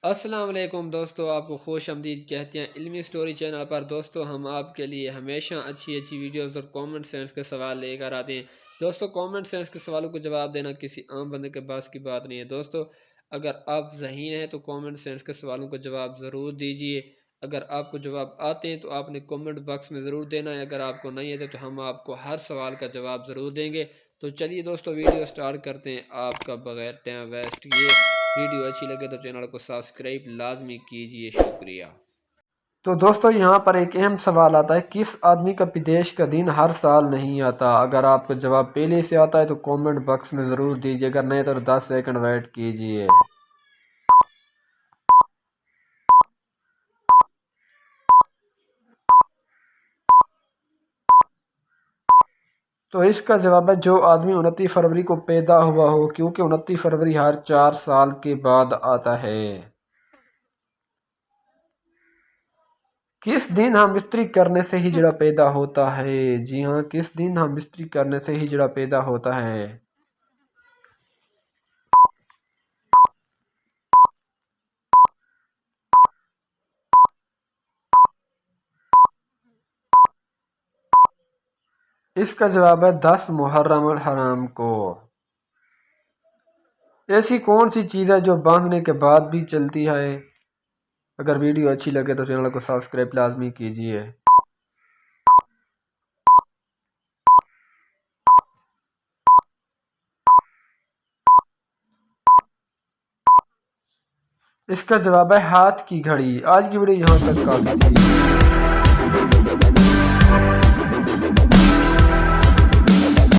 अस्सलाम वालेकुम दोस्तों, आपको खुश आमदीद कहते हैं इल्मी स्टोरी चैनल पर। दोस्तों, हम आपके लिए हमेशा अच्छी अच्छी वीडियोस और कॉमन सेंस के सवाल लेकर आते हैं। दोस्तों, कॉमन सेंस के सवालों को जवाब देना किसी आम बंदे के पास की बात नहीं है। दोस्तों, अगर आप ज़हीन हैं तो कॉमन सेंस के सवालों को जवाब ज़रूर दीजिए। अगर आपको जवाब आते हैं तो आपने कमेंट बॉक्स में ज़रूर देना है। अगर आपको नहीं आते तो हम आपको हर सवाल का जवाब ज़रूर देंगे। तो चलिए दोस्तों, वीडियो स्टार्ट करते हैं आपका बगैर टाइम वेस्ट किए। वीडियो अच्छी लगे तो चैनल को सब्सक्राइब लाजमी कीजिए। शुक्रिया। तो दोस्तों, यहाँ पर एक अहम सवाल आता है, किस आदमी का विदेश का दिन हर साल नहीं आता? अगर आपको जवाब पहले से आता है तो कमेंट बॉक्स में ज़रूर दीजिए, अगर नहीं तो 10 सेकंड वेट कीजिए। तो इसका जवाब है जो आदमी 29 फरवरी को पैदा हुआ हो, क्योंकि 29 फरवरी हर 4 साल के बाद आता है। किस दिन हम इस्त्री करने से ही जड़ा पैदा होता है? जी हाँ, किस दिन हम इस्त्री करने से ही जड़ा पैदा होता है? इसका जवाब है 10 मुहर्रम अल हराम को। ऐसी कौन सी चीज़ है जो बांधने के बाद भी चलती है? अगर वीडियो अच्छी लगे तो चैनल को सब्सक्राइब लाजमी कीजिए। इसका जवाब है हाथ की घड़ी। आज की वीडियो यहाँ तक काफी थी।